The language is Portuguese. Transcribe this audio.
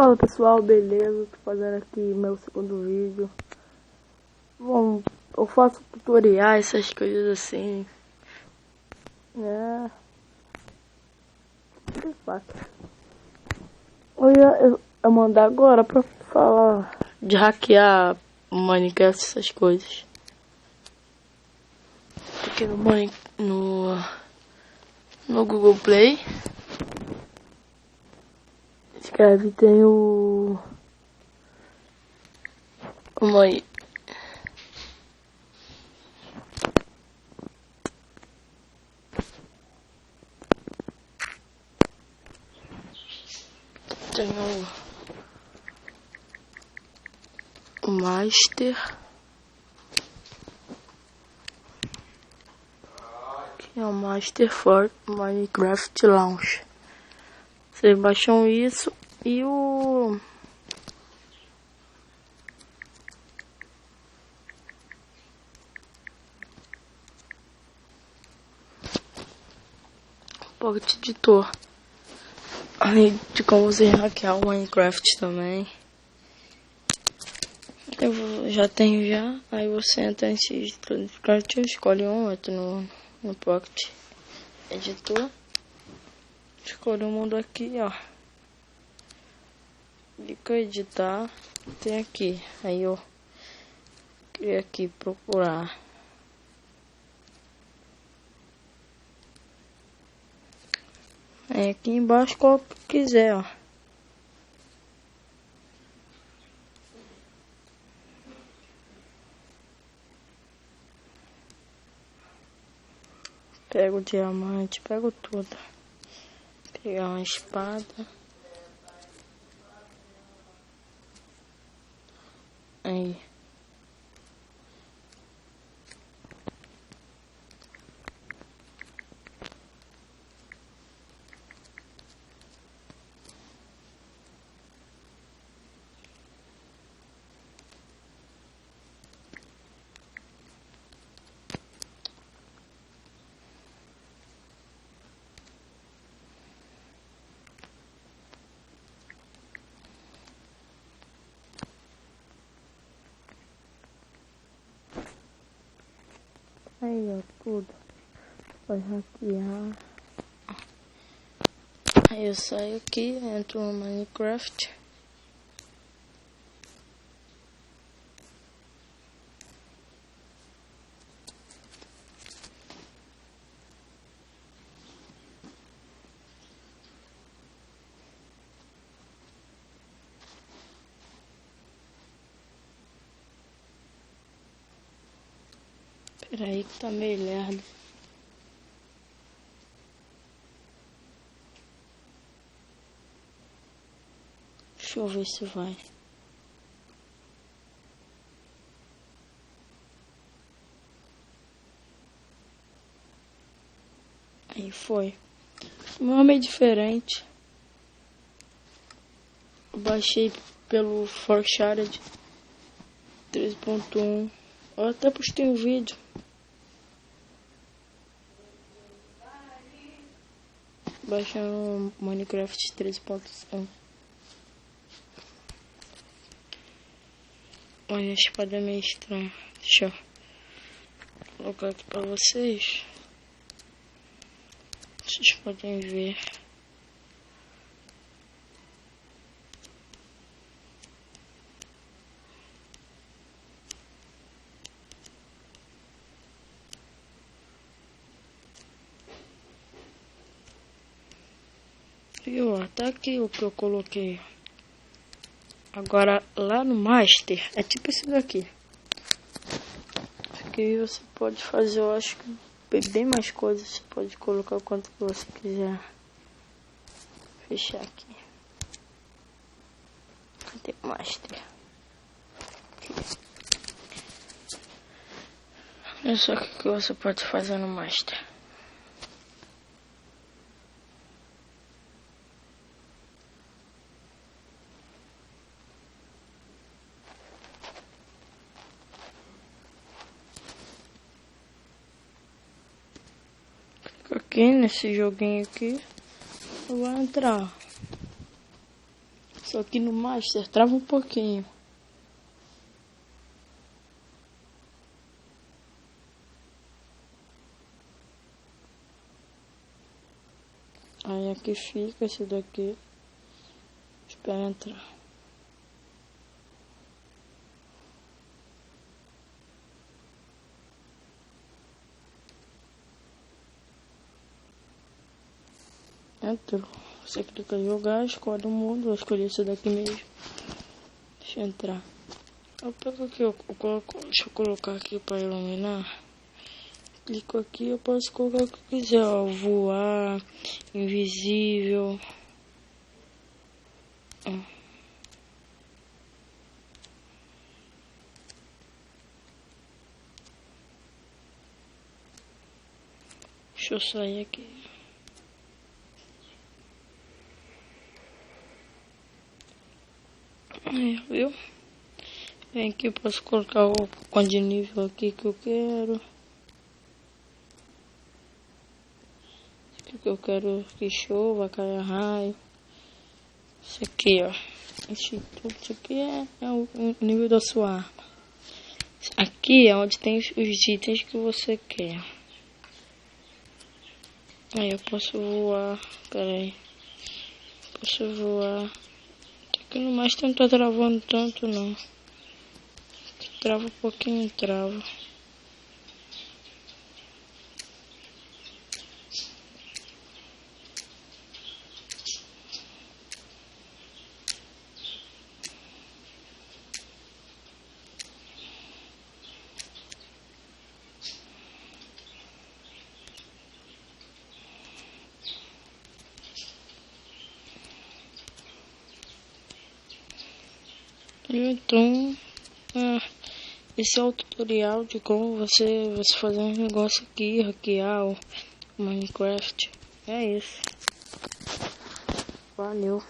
Fala pessoal, beleza? Tô fazendo aqui meu segundo vídeo. Bom, eu faço tutoriais, essas coisas assim. Eu mandar agora pra falar de hackear Minecraft, essas coisas. Aqui no Google Play. Escreve, tem o o Master, que é o Master for Minecraft Launch. Vocês baixam isso e o Pocket Editor. Além de como você hackear o Minecraft também. Eu já tenho já. Aí você entra nesse Minecraft, escolhe um, entra no Pocket Editor. Escolhe o mundo aqui, ó. Clica em editar. Tem aqui. Aí eu clico aqui, procurar. Aí aqui embaixo qual que quiser, ó. Pego o diamante, pego tudo. Pegar uma espada. Aí. Aí, ó, tudo. Vai hackear. Aí eu saio aqui, entro no Minecraft. Pera aí que tá meio lerdo. Deixa eu ver se vai. Aí foi. O meu é meio diferente. Eu baixei pelo Forshared 3.1. Eu até postei um vídeo. Baixando Minecraft 3.1. Olha, a espada é meio estranha. Deixa eu colocar aqui pra vocês. Vocês podem ver. E ó, tá aqui o que eu coloquei. Agora lá no Master é tipo isso daqui. Aqui você pode fazer, eu acho que bem mais coisas. Você pode colocar o quanto que você quiser. Fechar aqui. Cadê o Master? Aqui. Olha só o que você pode fazer no Master. Aqui nesse joguinho aqui eu vou entrar. Só que no Master trava um pouquinho. Aí aqui fica esse daqui. Espera entrar. Entrou. Você clica em jogar, escolhe o mundo. Vou escolher esse daqui mesmo. Deixa eu entrar. Eu pego aqui, deixa eu colocar aqui para iluminar. Clico aqui, eu posso colocar o que eu quiser, ó, voar, invisível. Deixa eu sair aqui. Aí, viu? Vem aqui, posso colocar o quanto de nível aqui que eu quero. Que eu quero que chova, caia raio. Isso aqui, ó. Isso aqui é o nível da sua arma. Aqui é onde tem os itens que você quer. Aí eu posso voar. Pera aí. Posso voar. Aqui no Master não tá travando tanto, não. Trava um pouquinho, trava. Então, esse é o tutorial de como você fazer um negócio aqui, hackear o Minecraft. É isso. Valeu.